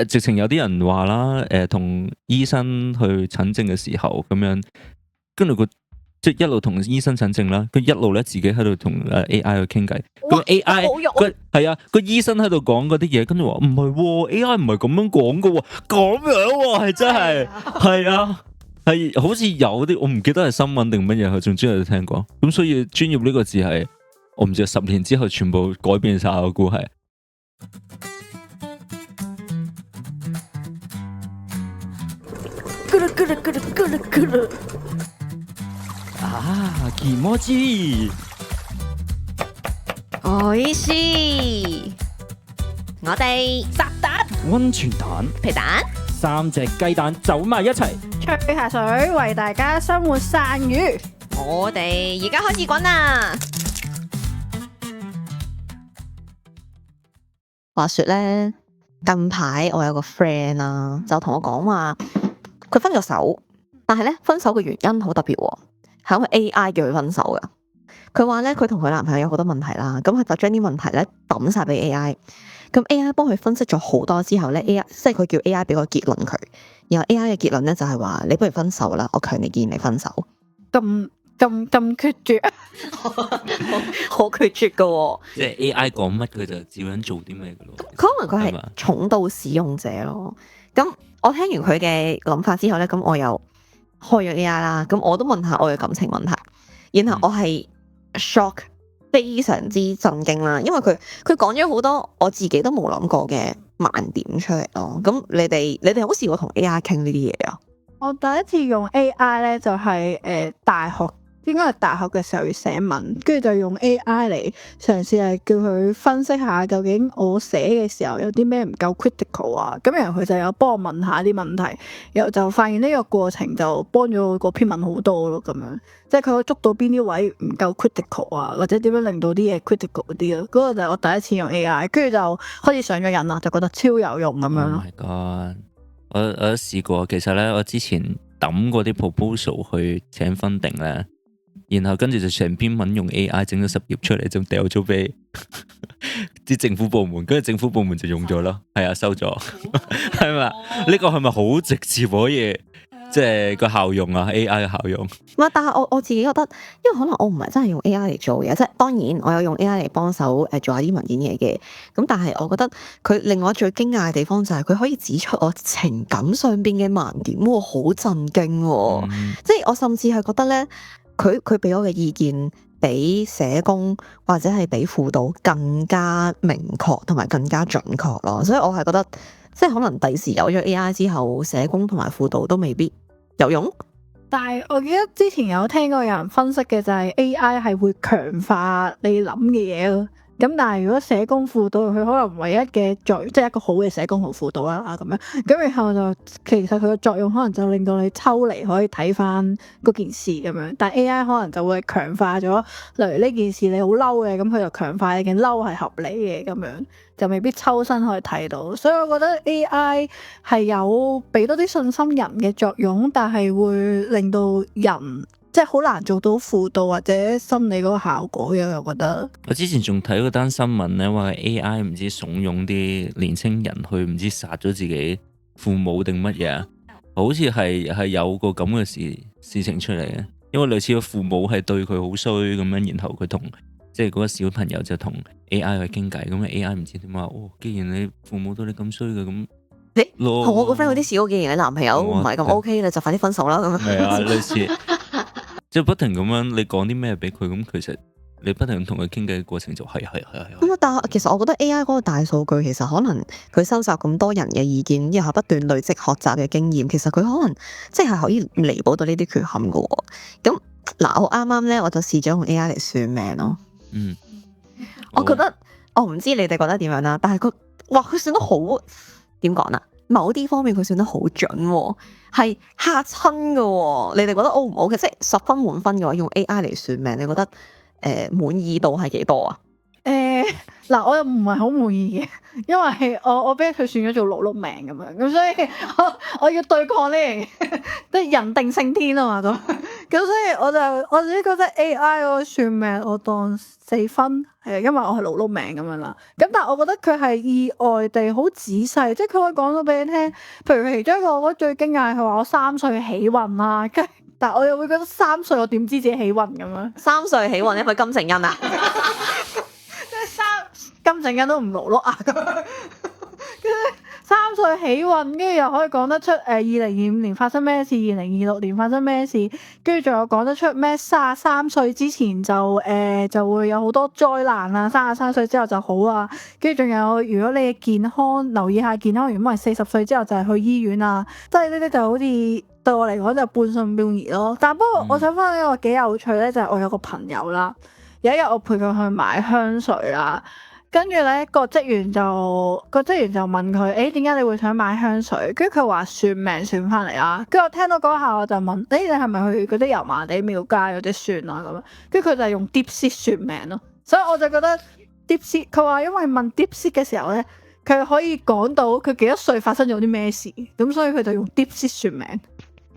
直情有啲人話啦，同醫生去診症嘅時候咁樣，跟住即係一路同醫生診症啦，佢一路咧自己喺度同AI 去傾偈。咁 AI 佢係啊，個醫生喺度講嗰啲嘢，跟住話唔係喎，AI 唔係咁樣講噶喎，咁樣喎係真係係啊，係好似有啲我唔記得係新聞定乜嘢，佢仲專有聽過。咁所以專業呢個字係我唔知10年之後全部改變晒，我估係。気持ちいい。おいしい。我哋烚蛋、溫泉蛋、皮蛋、 3隻雞蛋走埋一齊，吹下水，為大家生活散魚。我哋而家開始滾啦！話說咧，近排我有個 friend 啦，就同我講話，佢分咗手，但係咧分手嘅原因好特別喎，係因為 AI 叫佢分手噶。佢話咧，佢同佢男朋友有好多問題啦，咁佢就將啲問題咧抌晒俾 AI，咁 AI 幫佢分析咗好多之後咧，AI 即係佢叫 AI 俾個結論佢，然後 AI 嘅結論咧就係話，你不如分手啦，我強烈建議你分手。咁決絕，好決絕噶喎！即係 AI 講乜佢就照樣做啲咩噶咯。可能佢係重度使用者咯。咁我聽完佢嘅諗法之後咧，咁我又開咗 AI 啦，咁我都問下我嘅感情問題，然後我係 shock，非常之震驚啦，因為佢講咗好多我自己都冇諗過嘅盲點出嚟咯。咁你哋有冇試過同 AI 傾呢啲嘢啊？我第一次用 AI 咧就係大學，應該係大學嘅時候要寫文，跟住就用 AI 嚟嘗試係叫佢分析下究竟我寫嘅時候有啲咩唔夠 critical 啊，咁然後佢就有幫我問下啲問題，然後就發現呢個過程就幫咗我個篇文好多咯，咁樣即係佢可以捉到邊啲位唔夠 critical 啊，或者點樣令到啲嘢 critical 啲咯，嗰個就係我第一次用 AI，跟住就開始上咗癮啦，就覺得超有用咁樣咯。Oh my god！我都試過，其實咧我之前抌過啲 proposal 去請 funding 咧。然後跟住就成篇文用 AI 整咗10頁出嚟，就掉咗俾啲政府部門，跟住政府部門就用咗咯，係啊，收咗，係咪？呢個係咪好直接可以？即係個效用啊 ，AI 嘅效用。唔係，但係我自己覺得，因為可能我唔係真係用 AI 嚟做嘢，即係當然我有用 AI 嚟幫手做下啲文件嘢嘅。咁但係我覺得佢令我最驚訝嘅地方就係佢可以指出我情感上邊嘅盲點喎，好震驚喎！即係我甚至係覺得咧。佢俾我嘅意見比社工或者係比輔導更加明確同埋更加準確咯，所以我係覺得即係可能第時有咗 AI 之後，社工同埋輔導都未必有用。但係我記得之前有聽過有人分析嘅就係 AI 係會強化你諗嘅嘢咯。咁但係如果社工輔導佢可能唯一嘅作用，即係一個好嘅社工同輔導啦咁樣，咁然後就其實佢嘅作用可能就令到你抽離可以睇翻嗰件事咁樣，但係 AI 可能就會強化咗，例如呢件事你好嬲嘅，咁佢就強化你嘅嬲係合理嘅咁樣，就未必抽身可以睇到，所以我覺得 AI 係有俾多啲信心人嘅作用，但係會令到人。即係好難做到輔導或者心理嗰個效果嘅，我覺得。我之前仲睇嗰單新聞咧，話 AI 唔知慫恿啲年青人去唔知殺咗自己父母定乜嘢，好似係有個咁嘅事情出嚟嘅。因為類似個父母係對佢好衰咁樣，然後佢同即係嗰個小朋友就同 AI 去傾偈，咁 AI 唔知點話，既然你父母對你咁衰嘅咁。同我個 friend 嗰啲小，既然你男朋友唔係咁 OK 咧，就快啲分手啦咁樣。係啊，類似，即係不停咁樣，你講啲咩俾佢，咁其實你不停同佢傾偈嘅過程就係。咁但係其實我覺得 AI 嗰個大數據，其實可能佢收集咁多人嘅意見，然後不斷累積學習嘅經驗，其實佢可能即係可以彌補到呢啲缺陷嘅喎。咁嗱，我啱啱咧我就試咗用 AI 嚟算命咯。我覺得我唔知你哋覺得點樣啦，但係佢算得好。點講啦？某啲方面佢算得好準喎，係嚇親嘅喎。你哋覺得 O 唔 O？即係10分滿分嘅話，用 AI 嚟算命，你覺得滿意度係幾多啊？嗱，我又唔係好滿意嘅，因為我俾佢算咗做碌命咁樣，咁所以我要對抗呢樣嘢，即係人定勝天啊嘛咁。咁所以我自己覺得 AI 嗰個算命我當4分，係因為我係勞碌命咁樣啦。咁但係我覺得佢係意外地好仔細，即係佢可以講到俾你聽。譬如其中一個我覺得最驚訝係話我3歲起運啦，跟住但係我又會覺得3歲我點知自己起運咁樣3歲起運，因為金正恩啊，即係金正恩都唔勞碌啊咁樣。跟住3歲起運，跟住又可以講得出2025年發生咩事，2026年發生咩事，跟住仲有講得出咩33歲之前就會有好多災難啊，33歲之後就好啊，跟住仲有如果你健康留意下健康，如果唔係40歲之後就係去醫院啊，即係呢啲就好似對我嚟講就半信半疑咯。但不過我想分享一個幾有趣咧，就係我有個朋友啦，有一日我陪佢去買香水啦。跟住咧，個職員就問佢：點解你會想買香水？跟住佢話算命算翻嚟啦。跟住我聽到嗰下我就問：你係咪去嗰啲油麻地廟街嗰啲算啊？咁樣，跟住佢就係用 DeepSeek 算命咯。所以我就覺得 DeepSeek，佢話因為問 DeepSeek 嘅時候咧，佢可以講到佢幾多歲發生咗啲咩事，咁所以佢就用 DeepSeek 算命。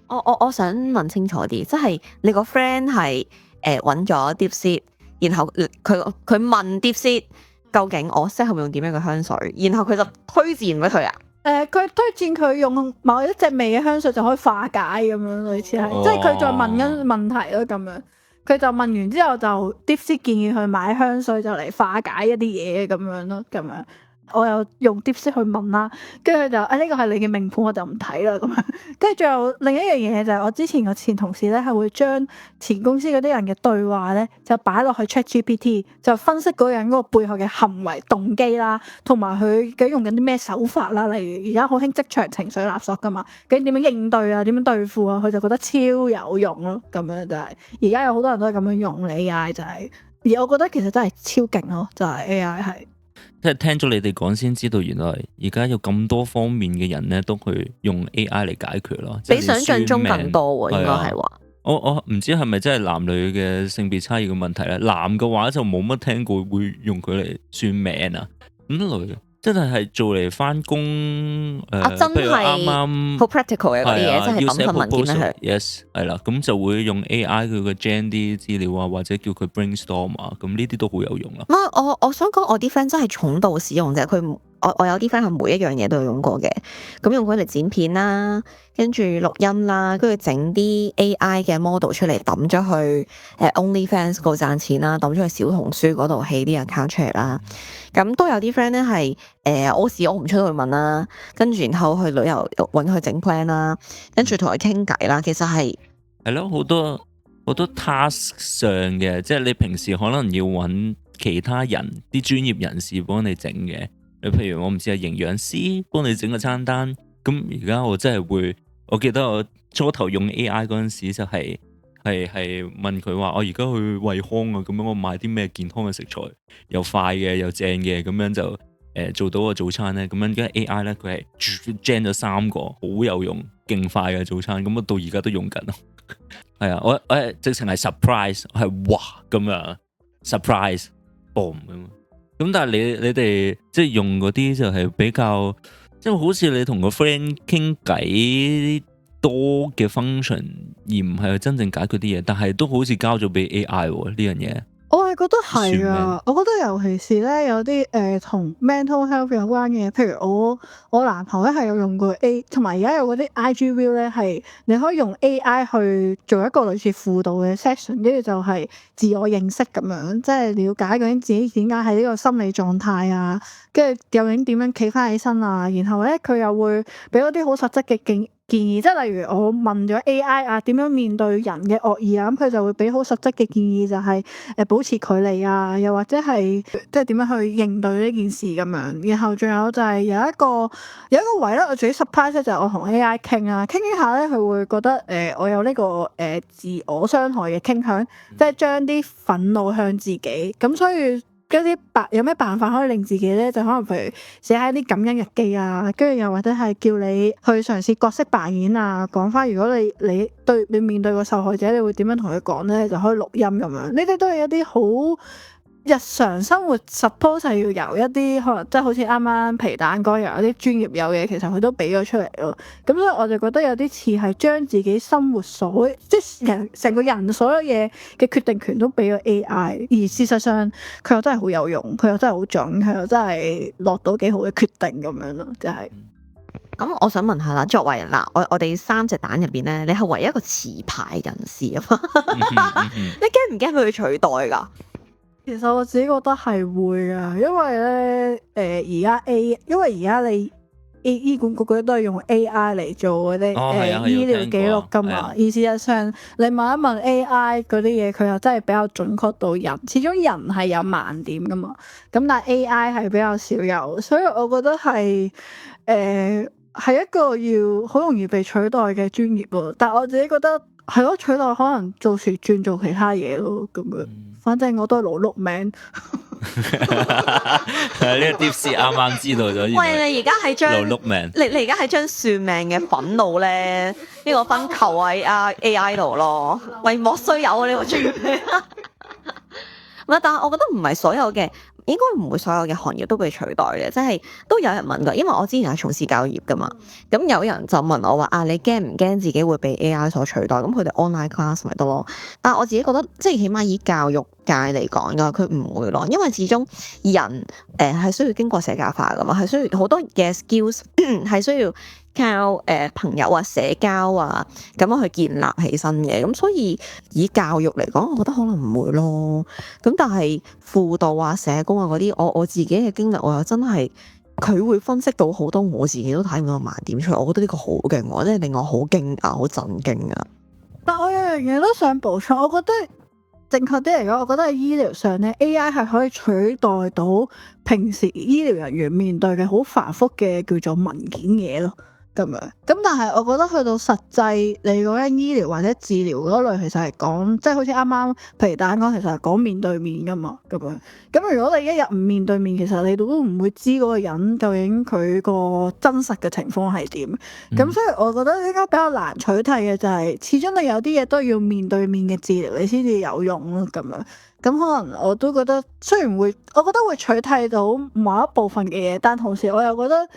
我想問清楚啲，即係你個 friend 係揾咗 DeepSeek，然後佢問 DeepSeek。究竟我適合用點樣嘅香水？然後佢就推薦俾佢啊。佢推薦佢用某一隻味嘅香水就可以化解咁樣，類似係，即係佢再問緊問題咯咁樣。佢就問完之後就 DeepSeek 建議佢買香水就嚟化解一啲嘢咁樣咯，咁樣。我又用 DeepSeek 去問啦，跟住佢就呢個係你嘅命盤，我就唔睇啦咁樣。跟住仲有另一樣嘢就係我之前個前同事咧係會將前公司嗰啲人嘅對話咧就擺落去 ChatGPT， 就分析嗰個人嗰個背後嘅行為動機啦，同埋佢究竟用緊啲咩手法啦。例如而家好興職場情緒勒索噶嘛，究竟點樣應對啊？點樣對付啊？佢就覺得超有用咯，咁樣就係而家有好多人都係咁樣用 AI 就係，而我覺得其實真係超勁咯，就係 AI 係。即係聽咗你哋講先知道，原來而家有咁多方面嘅人咧，都去用 AI 嚟解決咯。比想象中更多喎，應該係話。我唔知係咪真係男女嘅性別差異嘅問題咧？男嘅話就冇乜聽過會用佢嚟算命啊，咁女嘅真係做嚟翻工真係啱啱好 practical 嘅嗰啲嘢，真係抌份文件俾佢。Yes， 係啦，咁就會用 AI 佢個 gen 啲資料啊，或者叫佢 brainstorm 啊，咁呢啲都好有用啊。我想講我啲 friend 真係重度使用啫，我有啲 friend 係每一樣嘢都有用過嘅，咁用佢嚟剪片啦，跟住錄音啦，跟住整啲 AI 嘅 model 出嚟抌咗去OnlyFans 嗰度賺錢啦，抌咗去小紅書嗰度起啲 account 出嚟啦。咁都有啲 friend 咧係屙屎屙唔出去問啦，跟住然後去旅遊揾佢整 plan 啦，跟住同佢傾偈啦。其實係咯，好多 task 上嘅，即係你平時可能要揾其他人啲專業人士幫你整嘅。你譬如我唔知係營養師幫你整個餐單，咁而家我真係會，我記得我初頭用 AI 嗰陣時就係問佢話，我而家去惠康啊，咁樣我買啲咩健康嘅食材，又快嘅又正嘅，咁樣就做到個早餐咧。咁樣而家 AI 咧佢係 gen 咗3個好有用、勁快嘅早餐，咁我到而家都用緊咯。係啊，我直情係 surprise， 我係哇咁樣 surprise boom 咁。咁但係你哋即係用嗰啲就係比較即係好似你同個 friend 傾偈多嘅 function，而唔係去真正解決啲嘢，但係都好似交咗俾 AI 呢樣嘢。我係覺得係啊，我覺得尤其是咧有啲同 mental health 有關嘅嘢，譬如我男朋友咧係有用過同埋而家有嗰啲 IG View 咧係你可以用 AI 去做一個類似輔導嘅 session，跟住就係自我認識咁樣，即係了解究竟自己點解喺呢個心理狀態啊，跟住究竟點樣企翻起身啊，然後咧佢又會俾嗰啲好實質嘅建議，即係例如我問咗 AI 啊點樣面對人嘅惡意啊，咁佢就會俾好實質嘅建議，就係保持距離啊，又或者係即係點樣去應對呢件事咁樣。然後仲有就係有一個位咧，我自己 surprise 就係我同 AI 傾啊，傾下咧佢會覺得我有呢個自我傷害嘅傾向，即係將啲憤怒向自己，咁所以。有咩辦法可以令自己咧，就可能譬如寫下啲感恩日記啊，跟住又或者係叫你去嘗試角色扮演啊，講翻如果你面對個受害者，你會點樣同佢講咧，就可以錄音咁樣。呢啲都係一啲好日常生活 suppose 係要由一啲可能即係好似啱啱皮蛋哥由一啲專業有嘅，其實佢都俾咗出嚟咯。咁所以我就覺得有啲似係將自己生活即係成個人所有嘢嘅決定權都俾咗 AI，而事實上佢又真係好有用，佢又真係好準，佢又真係落到幾好嘅決定咁樣咯，就係。咁我想問下啦，作為嗱我哋3隻蛋入邊咧，你係唯一一個持牌人士啊嘛，你驚唔驚俾佢取代㗎？其實我自己覺得係會噶，因為咧因為而家你醫管局嗰啲都係用 AI 嚟做嗰啲醫療記錄噶嘛，而事實上你問一問 AI 嗰啲嘢，佢又真係比較準確到人，始終人係有盲點噶嘛，咁但係 AI 係比較少有，所以我覺得係係一個要好容易被取代嘅專業咯。但係我自己覺得係咯，取代可能到時轉做其他嘢咯咁樣。反正我都係勞碌命。呢個 tips 啱啱知道咗。喂，你而家係將勞碌命，你而家係將算命嘅憤怒咧，呢個分球喺AI 度咯。喂，莫須有啊！呢個專業。唔係，但係我覺得唔係所有嘅。應該唔會所有嘅行業都被取代嘅，即係都有人問㗎，因為我之前係從事教育業㗎嘛，咁有人就問我話你驚唔驚自己會被 AI 所取代？咁佢哋 online class 咪得咯。但係我自己覺得，即係起碼以教育界嚟講㗎，佢唔會咯，因為始終人係需要經過社交化㗎嘛，係需要好多嘅 skills 係需要靠朋友啊、社交啊咁樣去建立起身嘅，咁所以以教育嚟講，我覺得可能唔會咯。咁但係輔導啊、社工啊嗰啲，我自己嘅經歷，我又真係佢會分析到好多我自己都睇唔到嘅盲點出嚟，我覺得呢個好勁喎，即係令我好驚訝、好震驚啊！但我有樣嘢都想補充，我覺得正確啲嚟講，我覺得喺醫療上咧 AI 係可以取代到平時醫療人員面對嘅好繁複嘅叫做文件嘢咯。咁樣，咁但係我覺得去到實際，你嗰間醫療或者治療嗰類，其實係講，即係好似啱啱皮蛋講，其實係講面對面噶嘛，咁樣。咁如果你一日唔面對面，其實你都唔會知嗰個人究竟佢個真實嘅情況係點。咁所以我覺得應該比較難取替嘅就係，始終你有啲嘢都要面對面嘅治療，你先至有用咯，咁樣。咁可能我都覺得，雖然我覺得會取替到某一部分嘅嘢，但同時我又覺得。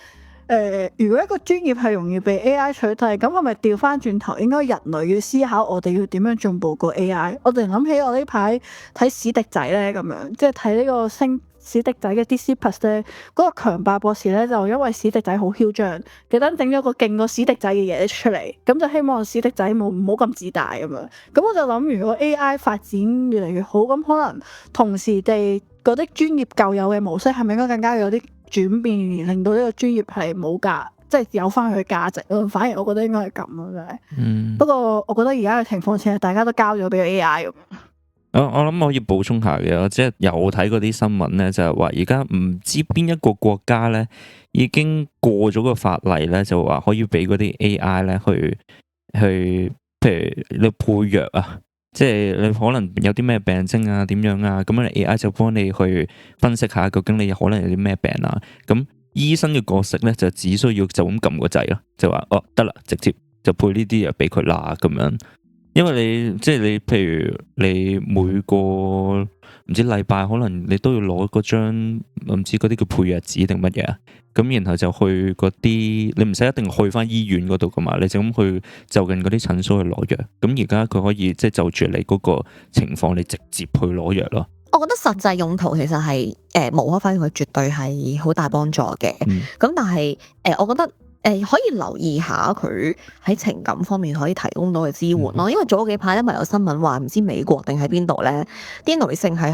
如果一個專業係容易被 AI 取替，咁係咪調翻轉頭，應該人類要思考我哋要點樣進步過 AI？我哋諗起我呢排睇史迪仔咧，咁樣即係睇呢個史迪仔嘅 DC Plus 咧，嗰個強霸博士咧就因為史迪仔好囂張，特登整咗個勁過史迪仔嘅嘢出嚟，咁就希望史迪仔唔好咁自大咁樣。咁我就諗，如果 AI 發展越嚟越好，咁可能同時地嗰啲專業舊有嘅模式係咪應該更加有啲轉變，而令到呢個專業係冇價，即係有翻佢嘅價值咯。反而我覺得應該係咁咯，真係。不過我覺得而家嘅情況似係大家都交咗俾 AI 咁。我諗可以補充下嘅，我即係有睇嗰啲新聞咧，就係話而家唔知邊一個國家咧已經過咗個法例咧，就話可以俾嗰啲 AI 咧去，譬如你配藥啊。即係你可能有啲咩病徵啊，點樣啊，咁樣 AI 就幫你去分析下究竟你可能有啲咩病啊。咁醫生嘅角色咧就只需要就咁撳個掣咯，就話得啦，直接就配呢啲藥俾佢啦咁樣。因為你即係你譬如你每個唔知禮拜可能你都要攞嗰張唔知嗰啲叫配藥紙定乜嘢啊，咁然後就去嗰啲你唔使一定去翻醫院嗰度噶嘛，你就咁去就近嗰啲診所去攞藥。咁而家佢可以即係就住你嗰個情況，你直接去攞藥咯。我覺得實際用途其實係無可否認，佢絕對係好大幫助嘅。咁但係我覺得。可以留意下佢喺情感方面可以提供到嘅支援咯，因為早幾排咧咪有新聞話唔知美國定喺邊度咧，啲女性係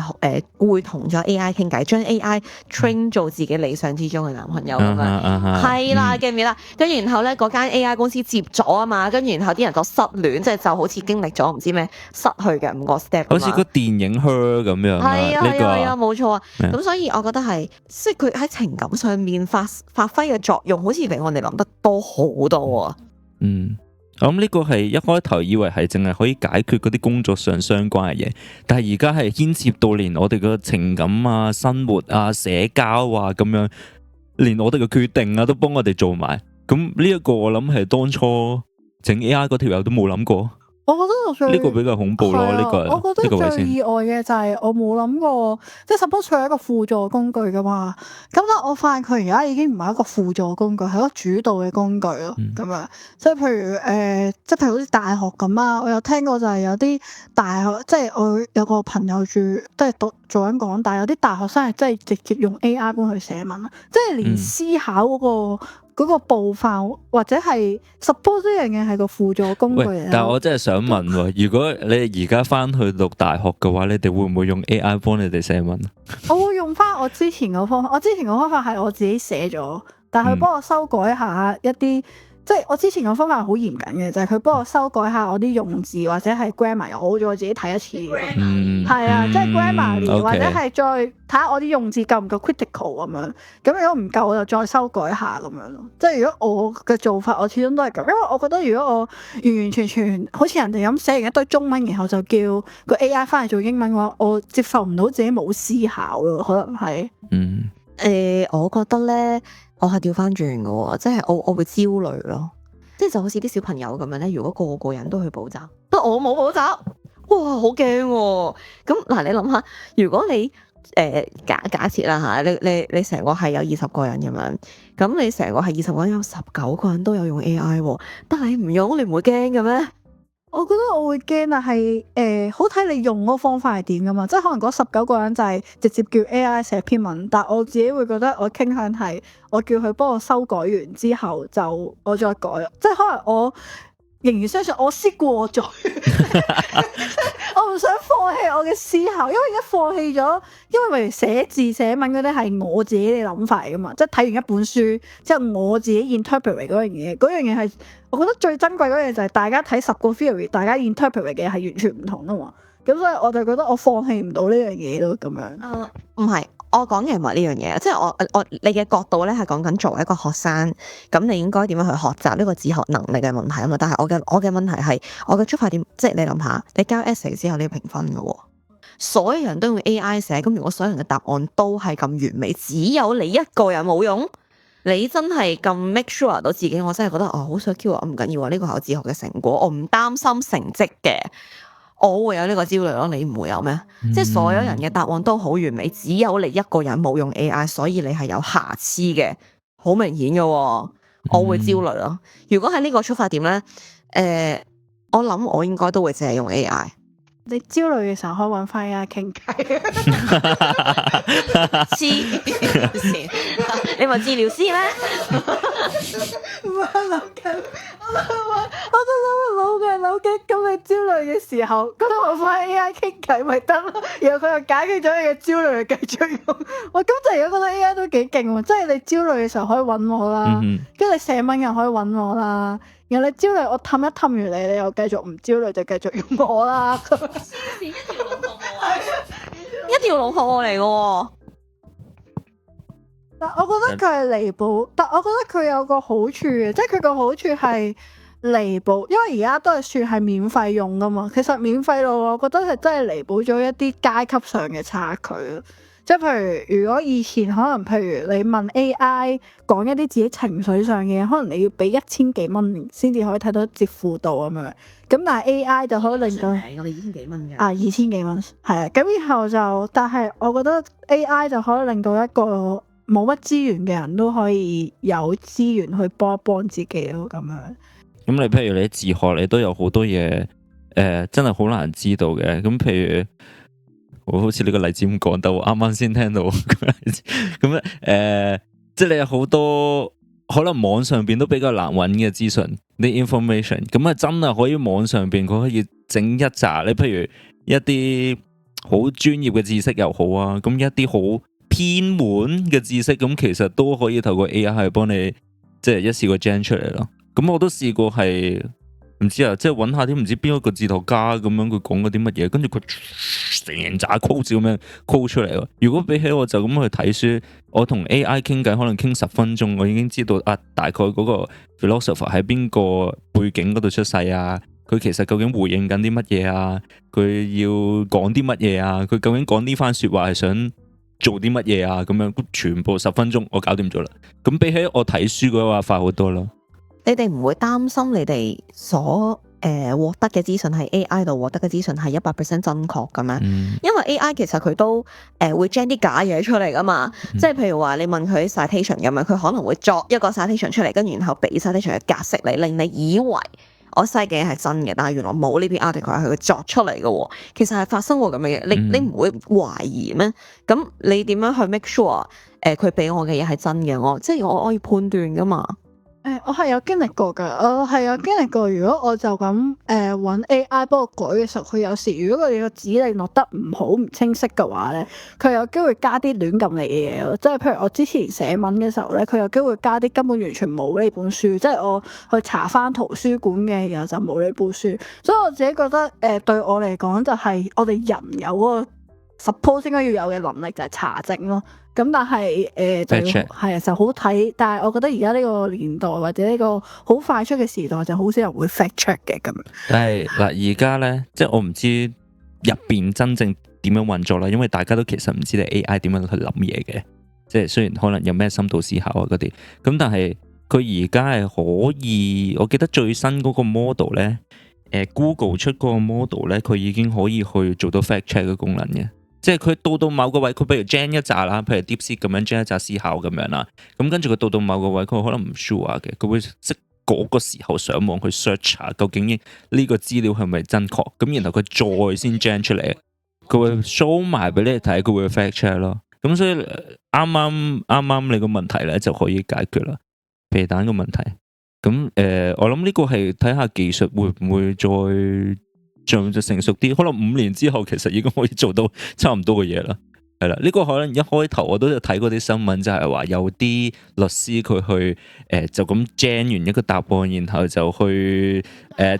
會同咗 AI 傾偈，將 AI train 做自己理想之中嘅男朋友咁樣，係啦，記唔記得？跟住然後咧嗰間 AI 公司接咗啊嘛，跟住然後啲人就失戀，即係就好似經歷咗唔知咩失去嘅5個 step，好似個電影 Her 咁樣。係啊，冇錯啊。咁所以我覺得係即係佢喺情感上面發揮嘅作用，好似比我哋諗得多好多啊！我諗呢個係一開頭以為係淨係可以解決嗰啲工作上相關嘅嘢，但係而家係牽涉到連我哋嘅情感啊、生活啊、社交啊咁樣，連我哋嘅決定啊都幫我哋做埋。咁呢一個我諗係當初整 AI 嗰條友都冇諗過。我覺得我最呢個比較恐怖咯，係啊呢個我覺呢個位先。得最意外嘅就係我冇諗過，即係 suppose 佢係一個輔助工具噶嘛。咁但我發現佢而家已經唔係一個輔助工具，係一個主導嘅工具咯。咁樣即係譬如即係譬如好似大學咁啊，我有聽過就係有啲大學，即係我有個朋友住，即係做緊港大，有啲大學生係真係直接用 AI 幫佢寫文，即係連思考嗰個步伐或者係 suppose 呢樣嘢係個輔助工具嚟。但係我真係想問喎，如果你而家翻去讀大學嘅話，你哋會唔會用 AI 幫你哋寫文？我會用翻我之前個方法，我之前個方法係我自己寫咗，但係佢幫我修改下一啲。即係我之前個方法係好嚴謹嘅，就係佢幫我修改下我啲用字或者係 grammar 又好咗，我自己睇一次嘅。係啊，即係 grammar 或者係再睇下我啲用字夠唔夠 critical 咁樣。咁如果唔夠，我就再修改下咁樣咯。即係如果我嘅做法，我始終都係咁，因為我覺得如果我完完全全好似人哋咁寫完一堆中文，然後就叫個 AI 翻嚟做英文嘅話，我接受唔到自己冇思考咯，可能係。我覺得咧。我係調翻轉嘅喎，即係我會焦慮咯，即係就好似啲小朋友咁樣咧。如果個個人都去補習，不過我冇補習，哇，好驚喎！咁嗱，你諗下，如果你假設啦嚇，你成個係有20個人咁樣，咁你成個係20個人有19個人都有用 AI 喎，但係你唔用，你唔會驚嘅咩？我覺得我會驚，但係好睇你用嗰個方法係點噶嘛，即係可能嗰19個人就係直接叫 AI 寫篇文，但我自己會覺得我傾向係我叫佢幫我修改完之後就我再改，即係可能我仍然相信我思故我在，我唔想放棄我嘅思考，因為一放棄咗，因為例如寫字寫文嗰啲係我自己嘅諗法嚟噶嘛，即係睇完一本書之後我自己 interpret 嗰樣嘢係。我覺得最珍貴嗰樣就係大家睇10個 theory， 大家 interpret 嘅嘢係完全唔同啊嘛。咁所以我就覺得我放棄唔到呢樣嘢咯，咁樣。唔係，我講嘅唔係呢樣嘢，即係我你嘅角度咧係講緊作為一個學生，咁你應該點樣去學習呢個自學能力嘅問題啊嘛。但係我嘅問題係我嘅出發點，即係你諗下，你交 essay 之後你要評分嘅喎，所有人都用 AI 寫，咁如果所有人嘅答案都係咁完美，只有你一個人冇用。你真係咁 make sure 到自己，我真係覺得好想 Q 我唔緊要啊！呢個係我自學嘅成果，我唔擔心成績嘅，我會有呢個焦慮咯。你唔會有咩？即係所有人嘅答案都好完美，只有你一個人冇用 AI，所以你係有瑕疵嘅，好明顯嘅。我會焦慮咯。如果係呢個出發點咧，我諗我應該都會淨係用 AI。你焦慮嘅時候可以揾翻 AI 傾偈。黐線，你咪治療師咩？唔係諗緊，我都諗緊。咁你焦慮嘅時候，咁我翻 AI 傾偈咪得咯？然後佢又解決咗你嘅焦慮，繼續用。我咁就而家覺得 AI 都幾勁喎，即係你焦慮嘅時候可以揾我啦，跟住你寫文又可以揾我啦。然後你焦慮，我氹一氹完你又繼續唔焦慮，就繼續用我啦。一條龍服務嚟嘅喎。但我覺得佢係彌補，但我覺得佢有個好處嘅，即係佢個好處係彌補，因為而家都係算係免費用噶嘛。其實免費咯，我覺得係真係彌補咗一啲階級上嘅差距咯。即係譬如，如果以前可能，譬如你問 AI 講一啲自己情緒上嘅嘢，可能你要俾1000幾蚊先至可以睇到一節輔導咁樣。咁但係 AI 就可以令到我哋2000幾蚊嘅。2000幾蚊係啊。咁然後就，但係我覺得 AI 就可以令到一個冇乜資源嘅人都可以有資源去幫一幫自己咯，咁樣。咁你譬如你自學，你都有好多嘢，真係好難知道嘅。咁譬如我好似呢個例子咁講到，啱啱先聽到咁即係你有好多可能網上邊都比較難揾嘅資訊，啲 information，咁啊真係可以網上邊佢可以整一紮，你譬如一啲好專業嘅知識又好啊，咁一啲好偏門嘅知識，咁其實都可以透過 AI 去幫你即係一次過 gen 出嚟咯。咁我都試過係唔知啊，即係揾下啲唔知邊一個哲學家咁樣佢講嗰啲乜嘢，跟住佢成扎 quote 咁樣 quote 出嚟。如果比起我就咁去睇書，我同 AI 傾偈可能傾10分鐘，我已經知道啊大概嗰個 philosopher 喺邊個背景嗰度出世啊，佢其實究竟回應緊啲乜嘢啊，佢要講啲乜嘢啊，佢究竟講呢番說話係想做啲乜嘢啊，咁樣全部10分鐘我搞掂咗啦。咁比起我睇書嗰個話快好多咯。你哋唔會擔心你哋所獲得嘅資訊係 AI 度獲得嘅資訊係100% 真確咁樣。因為 AI 其實佢都會 gen 啲假嘢出嚟噶嘛，即係譬如話你問佢 citation 咁樣，佢可能會作一個 citation 出嚟，跟住然後俾 citation 嘅格式你，令你以為我西嘅係真嘅，但係原來冇呢邊 article 係佢作出嚟嘅喎。其實係發生過咁嘅嘢，你唔會懷疑咩？咁你點樣去 make sure 佢俾我嘅嘢係真嘅？即係我可以判斷噶嘛。我係有經歷過㗎，我係有經歷過。如果我就咁揾 AI 幫我改嘅時候，佢有時如果佢哋個指令落得唔好唔清晰嘅話咧，佢有機會加啲亂咁嚟嘅嘢咯。即係譬如我之前寫文嘅時候咧，佢有機會加啲根本完全冇呢本書，即係我去查翻圖書館嘅，然後就冇呢本書。所以我自己覺得對我嚟講就係我哋人有嗰個 suppose 應該要有嘅能力就係查證咯。咁但係就好睇，但係我覺得而家呢個年代或者呢個好快速嘅時代，就好少人會 fact check 嘅咁。但係嗱，而家咧，即係我唔知入邊真正點樣運作啦，因為大家都其實唔知道 AI 點樣去諗嘢嘅，即係雖然可能有咩深度思考啊嗰啲，咁但係佢而家係可以，我記得最新嗰個 model 咧，Google 出嗰個 model 咧，佢已經可以去做到 fact check 嘅功能嘅。即係佢到某個位，佢譬如 gen 一紮啦，譬如 DeepSeek 咁樣 gen 一紮思考咁樣啦，咁跟住佢到某個位，佢可能唔 sure 嘅，佢會識嗰個時候上網去 search 下究竟呢個資料係咪真確，咁然後佢再先 gen 出嚟，佢會 show 埋俾你睇，佢會 fact check 咯。咁所以啱啱你個問題咧就可以解決啦，皮蛋個問題。咁我諗呢個係睇下技術會唔會再就成熟啲，可能5年之後其實已經可以做到差唔多嘅嘢啦。係啦，呢個可能一開頭我都有睇過啲新聞，就係話有啲律師佢去就咁 gen 完一個答案，然後就去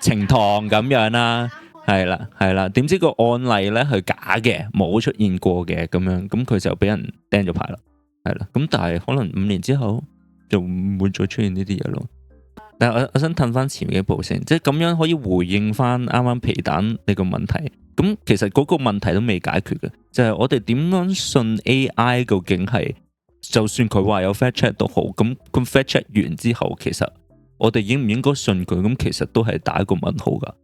呈堂咁樣啦。係啦，點知個案例咧係假嘅，冇出現過嘅咁樣，咁佢就俾人釘咗牌啦。係啦，咁但係可能5年之後就唔會再出現呢啲嘢咯。但係我想褪翻前面一步先，即係咁樣可以回應翻啱啱皮蛋呢個問題。咁其實嗰個問題都未解決嘅，就係我哋點樣信 AI 究竟係，就算佢話有 fact check 都好，咁 fact check 完之後，其實我哋應唔應該信佢？咁其實都係打一個問號噶。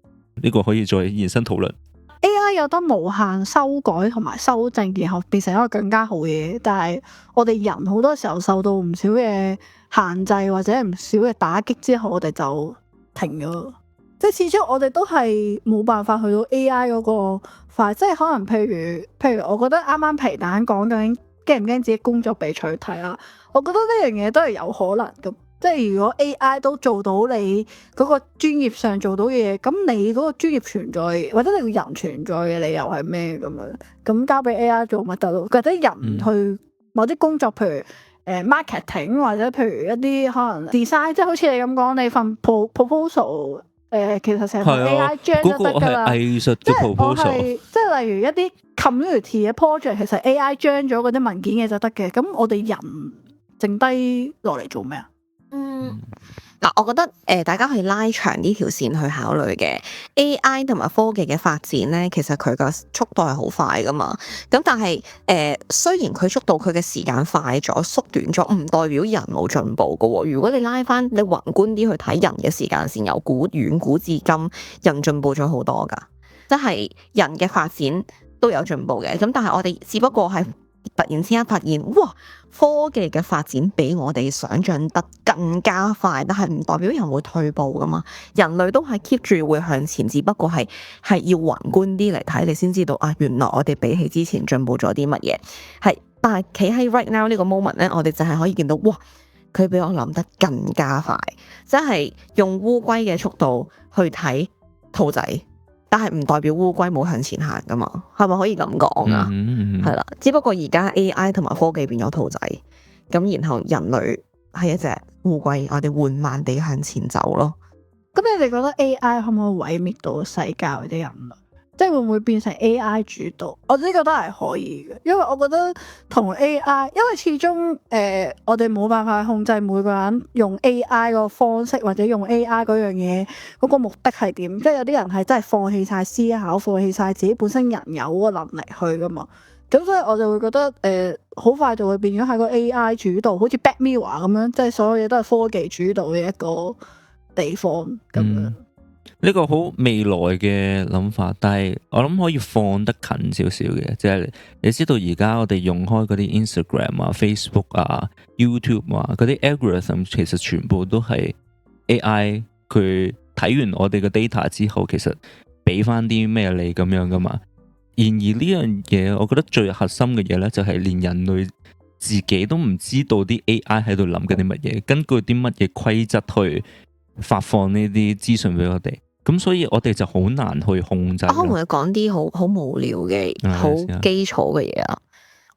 呢個可以再延伸討論。AI 有得無限修改同埋修正，然後變成一個更加好嘅嘢。但係我哋人好多時候受到唔少嘅限制或者唔少嘅打擊之後，我哋就停咗。即係始終我哋都係冇辦法去到 AI 嗰個快。即係可能譬如我覺得啱啱皮蛋講緊驚唔驚自己工作被取締啦？我覺得呢樣嘢都係有可能嘅。即係如果 AI 都做到你嗰個專業上做到嘅嘢，咁你嗰個專業存在或者你個人存在嘅理由係咩咁樣？咁交俾 AI 做咪得咯？或者人去某啲工作，譬如marketing 或者譬如一啲可能 design，即係好似你咁講，你份 proposal 其實成份 AI gen 都得㗎啦。藝術嘅 proposal，即係例如一啲 community 嘅 project，其實 AI gen 咗嗰啲文件嘅就得嘅。咁我哋人剩低落嚟做咩啊？嗱，我覺得大家可以拉長呢條線去考慮嘅 AI 同埋科技嘅發展咧，其實佢個速度係好快噶嘛。咁但係雖然佢速度佢嘅時間快咗、縮短咗，唔代表人冇進步噶喎。如果你拉翻你宏觀啲去睇人嘅時間線，由遠古至今，人進步咗好多噶，即係人嘅發展都有進步嘅。咁但係我哋只不過係突然之間發現，哇！科技嘅發展比我哋想象得更加快，但係唔代表人會退步噶嘛。人類都係 keep 住會向前，只不過係要宏觀啲嚟睇，你先知道啊，原來我哋比起之前進步咗啲乜嘢。係，但係企喺 right now 呢個 moment 咧，我哋就係可以見到，哇！佢比我諗得更加快，即係用烏龜嘅速度去睇兔仔。但係唔代表烏龜冇向前行噶嘛，係咪可以咁講啊？係啦，只不過而家 AI 同埋科技變咗兔仔，咁然後人類係一隻烏龜，我哋緩慢地向前走咯。咁你哋覺得 AI 可唔可以毀滅到世界或者人類？即係會唔會變成 AI 主導？我自己覺得係可以嘅，因為我覺得同 AI，因為始終我哋冇辦法控制每個人用 AI 個方式或者用 AI 嗰樣嘢嗰個目的係點。即係有啲人係真係放棄晒思考，放棄晒自己本身人有嗰個能力去噶嘛。咁所以我就會覺得好快就會變咗係個 AI 主導，好似 Black Mirror 咁樣，即係所有嘢都係科技主導嘅一個地方咁樣。呢個好未來嘅諗法，但係我諗可以放得近少少嘅，即係你知道而家我哋用開嗰啲 Instagram 啊、Facebook 啊、YouTube 啊嗰啲 algorithm 其實全部都係 AI 佢睇完我哋嘅 data 之後，其實俾翻啲咩你咁樣噶嘛。然而呢樣嘢，我覺得最核心嘅嘢咧，就係連人類自己都唔知道啲 AI 喺度諗緊啲乜嘢，根據啲乜嘢規則去發放呢啲資訊俾我哋。咁所以我哋就好難去控制。我可唔可以講啲好無聊嘅、好基礎嘅嘢啊？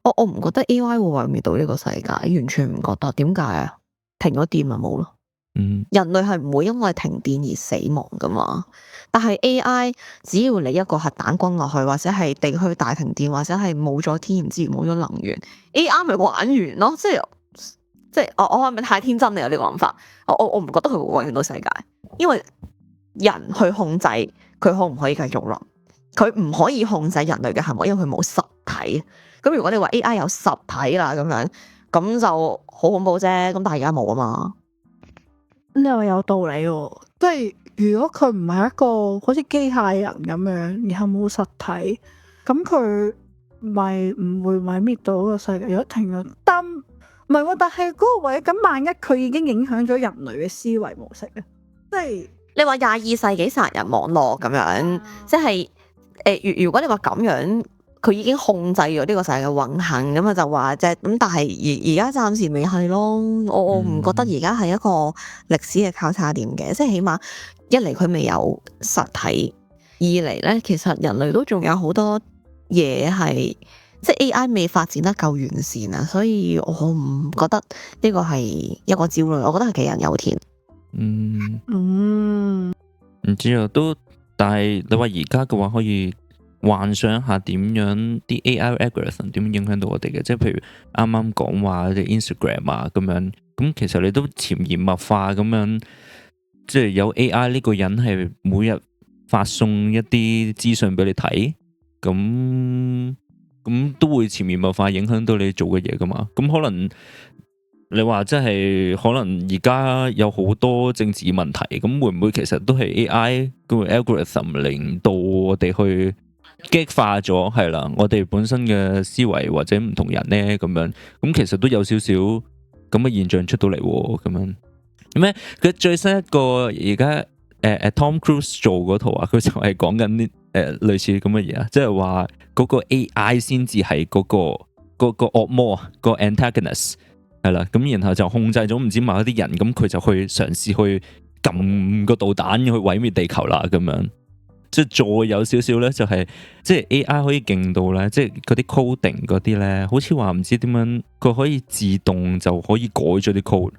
我唔覺得 AI 會毀滅到呢個世界，完全唔覺得。點解啊？停咗電咪冇咯。人類係唔會因為停電而死亡噶嘛。但係 AI 只要你一個核彈轟落去，或者係地區大停電，或者係冇咗天然資源、冇咗能源，AI 咪玩完咯。即係我係咪太天真嚟有呢個諗法？我唔覺得佢會毀滅到世界，因為人去控制佢可唔可以繼續落，佢唔可以控制人類嘅行為，因為佢冇實體。咁如果你話 AI 有實體啦，咁就好恐怖啫。咁但係而家冇啊嘛。呢個有道理喎，即係如果佢唔係一個好似機械人咁樣，然後冇實體，咁佢咪唔會毀滅到個世界。如果停咗，但唔係喎，但係嗰個位咁，萬一佢已經影響咗人類嘅思維模式咧，即係你話22世紀殺人網絡咁樣，即係如果你話咁樣，佢已經控制咗呢個世界嘅運行，咁啊就話啫。咁但係而家暫時未係咯。我唔覺得而家係一個歷史嘅交叉點嘅，即係起碼一嚟佢未有實體，二嚟咧其實人類都仲有好多嘢係即係 AI 未發展得夠完善啊，所以我唔覺得呢個係一個焦慮，我覺得係杞人憂天。唔知啊，但係你話而家嘅話可以幻想一下點樣啲 AI algorithm 點樣影響到我哋嘅，即係譬如啱啱講話啲 Instagram 啊咁樣，咁其實你都潛移默化咁樣，即係有 AI 呢個人係每日發送一啲資訊俾你睇，咁都會潛移默化影響到你做嘅嘢噶嘛，咁可能。你話即係可能而家有好多政治問題，咁會唔會其實都係 AI 個 algorithm 令到我哋去激化咗係啦，我哋本身嘅思維或者唔同人咧咁樣，咁其實都有少少咁嘅現象出到嚟喎，咁樣咩？佢最新一個而家Tom Cruise 做嗰套啊，佢就係講緊啲類似咁嘅嘢啊，即係話嗰個 AI 先至係嗰個惡魔啊，個 antagonist。係啦，咁然後就控制咗唔知某一啲人，咁佢就去嘗試去撳個導彈去毀滅地球啦，咁樣。即係再有少少咧，就係即係 AI 可以勁到咧，即係嗰啲 coding 嗰啲咧，好似話唔知點樣，佢可以自動就可以改咗啲 code。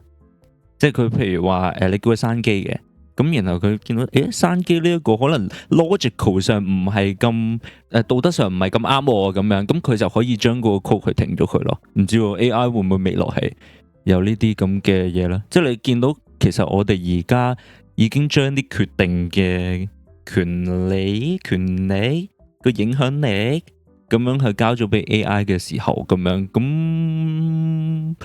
即係佢譬如話你叫佢閂機嘅。咁然後佢見到，閂機呢一個可能 logical 上唔係咁道德上唔係咁啱喎，咁樣咁佢就可以將個 code 去停咗佢咯。唔知 AI 會唔會未來係有呢啲咁嘅嘢咧？即係你見到其實我哋而家已經將啲決定嘅權利個影響力咁樣去交咗俾 AI 嘅時候，咁樣咁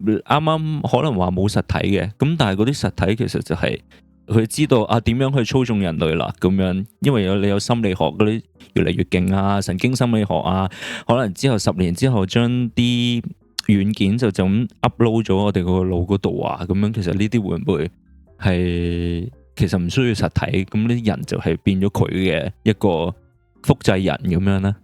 啱啱可能話冇實體嘅，咁但係嗰啲實體其實就係。佢知道啊點樣去操縱人類啦，咁樣，因為你有心理學嗰啲越嚟越勁啊，神經心理學啊，可能之後10年之後將啲軟件就咁 upload 咗我哋個腦嗰度啊，咁樣其實呢啲會唔會係其實唔需要實體，咁呢啲人就係變咗佢嘅一個複製人咁樣咧？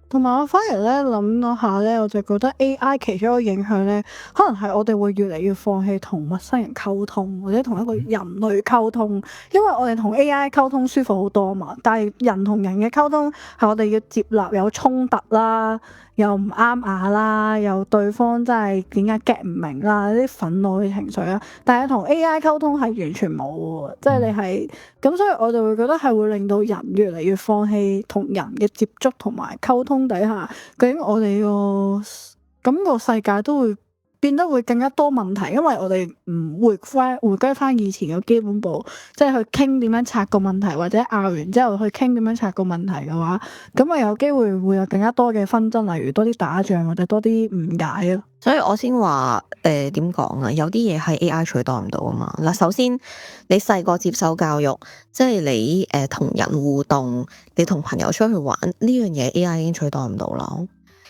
同埋我反而咧諗咗下咧，我就覺得 AI 其中一個影響咧，可能係我哋會越嚟越放棄同陌生人溝通，或者同一個人類溝通，因為我哋同 AI 溝通舒服好多嘛。但係人同人嘅溝通係我哋要接納有衝突啦，又唔啱牙啦，又對方真係點解 get 唔明啦，啲憤怒嘅情緒啦。但係同 AI 溝通係完全冇嘅，即係你係咁，所以我就會覺得係會令到人越嚟越放棄同人嘅接觸同埋溝通底下，究竟我哋個世界都會變得會更加多問題，因為我哋唔回歸翻以前嘅基本步，即係去傾點樣拆個問題，或者拗完之後去傾點樣拆個問題嘅話，咁啊有機會會有更加多嘅紛爭，例如多啲打仗或者多啲誤解咯。所以我先話點講啊？有啲嘢係 AI 取代唔到啊嘛。嗱，首先你細個接受教育，即係你同人互動，你同朋友出去玩呢樣嘢 AI 已經取代唔到啦。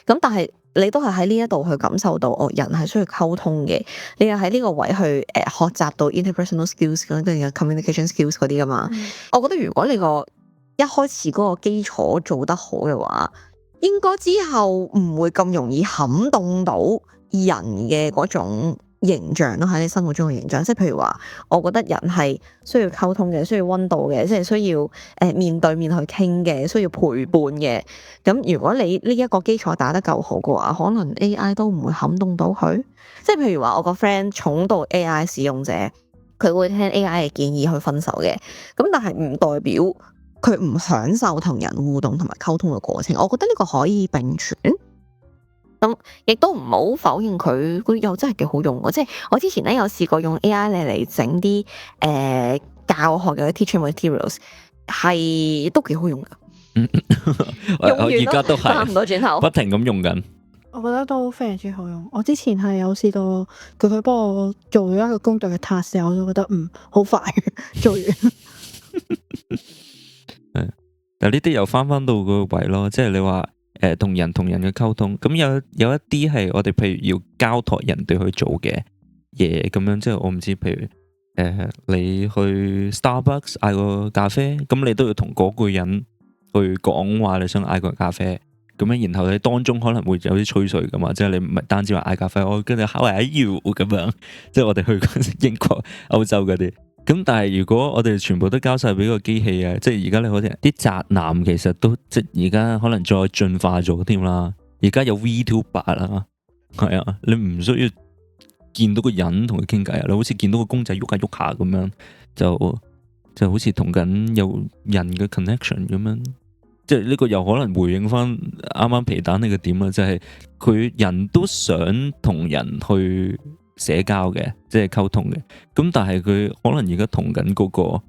咁但係你都係喺呢一度去感受到，人係需要溝通嘅。你又喺呢個位去學習到 interpersonal skills 嗰啲 communication skills 嗰啲噶嘛。我覺得如果你一開始嗰個基礎做得好嘅話，應該之後唔會咁容易撼動到人嘅嗰種形象咯，喺你生活中嘅形象。即係譬如話，我覺得人係需要溝通嘅，需要溫度嘅，即係需要面對面去傾嘅，需要陪伴嘅。咁如果你呢一個基礎打得夠好嘅話，可能 AI 都唔會撼動到佢。即係譬如話，我個 friend 重度 AI 使用者，佢會聽 AI 嘅建議去分手嘅。咁但係唔代表佢唔享受同人互動同埋溝通嘅過程。我覺得呢個可以並存。咁亦都唔好否認佢又真係幾好用嘅，即係我之前咧有試過用 AI 嚟整啲教學嘅 teaching materials， 係都幾好用噶。我而家都翻唔到轉頭，不停咁用緊。我覺得都非常之好用。我之前係有試過佢幫我做咗一個工作嘅 task， 我都覺得好快做完。但呢啲又翻到個位咯，即係你話同人嘅溝通，咁有一啲係我哋譬如要交託人哋去做嘅嘢咁樣，即係我唔知，譬如你去 Starbucks 嗌個咖啡，咁你都要同嗰個人去講話你想嗌個咖啡，咁樣然後你當中可能會有啲吹水噶嘛，即係你唔係單止話嗌咖啡，我跟住 How are you 咁樣，即係我哋去英國、歐洲嗰啲。咁但係如果我哋全部都交晒俾個機器啊，即係而家你好似啲宅男其實都即係而家可能再進化咗添啦。而家有 VTuber 啦，係啊，你唔需要見到個人同佢傾偈啊，你好似見到個公仔喐下喐下咁樣，就好似同緊有人嘅 connection 咁樣。即係呢個又可能回應翻啱啱皮蛋呢個點啊，就係佢人都想同人去社交嘅，即係溝通嘅。咁但係佢可能而家同緊嗰個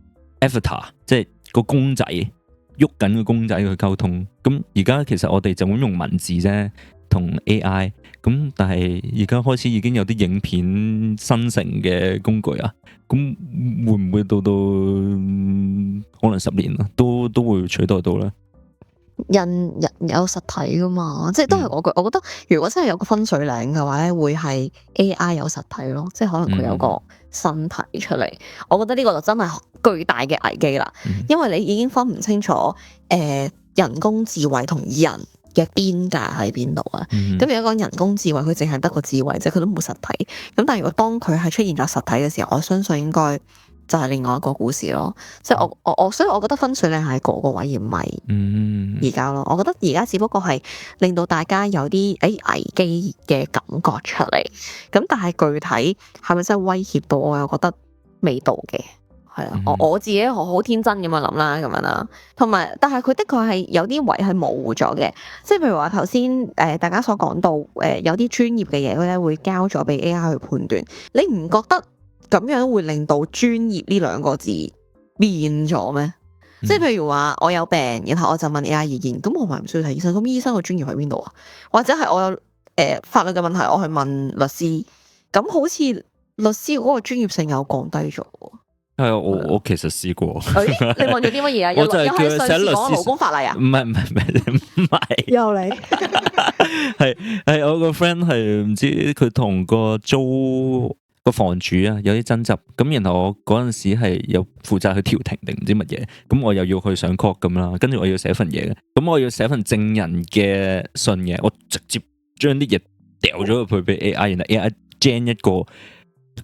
avatar， 即係個公仔喐緊個公仔去溝通。咁而家其實我哋就咁用文字啫，同 AI。咁但係而家開始已經有啲影片生成嘅工具啊。咁會唔會到可能10年啊，都會取代到咧？人有實體噶嘛，即係都係嗰句。我覺得如果真係有個分水嶺嘅話咧，會係 AI 有實體咯，即係可能佢有個身體出嚟。我覺得呢個就真係巨大嘅危機啦，因為你已經分唔清楚人工智慧同人嘅邊界喺邊度啊。咁如果講人工智慧，佢淨係得個智慧，即係佢都冇實體。咁但係如果當佢係出現咗實體嘅時候，我相信應該就係另外一個故事咯，即係所以我覺得分水嶺係嗰個位而唔係而家咯。我覺得而家只不過係令到大家有啲危機嘅感覺出嚟，咁但係具體係咪真係威脅到我，又覺得未到嘅。係啊，我自己好天真咁樣諗啦，咁樣啦，同埋但係佢的確係有啲位係模糊咗嘅，即係譬如話頭先大家所講到有啲專業嘅嘢咧會交咗俾 AI 去判斷，你唔覺得咁樣會令到專業呢兩個字變咗咩？即係譬如話我有病，然後我就問 AI 意見，咁我咪唔需要睇醫生？咁醫生個專業喺邊度啊？或者係我有法律嘅問題，我去問律師，咁好似律師嗰個專業性又降低咗。係啊，我其實試過。你問咗啲乜嘢啊？我就係叫佢寫律師講勞工法例啊？唔係。又嚟係我個 friend 係唔知佢同個租個房主啊有啲爭執，咁然後我嗰陣時係有負責去調停定唔知乜嘢，咁我又要去上 court 咁啦，跟住我要寫份嘢嘅，咁我要寫份證人嘅信嘅，我直接將啲嘢掉咗入去俾 AI， 然後 AI gen 一個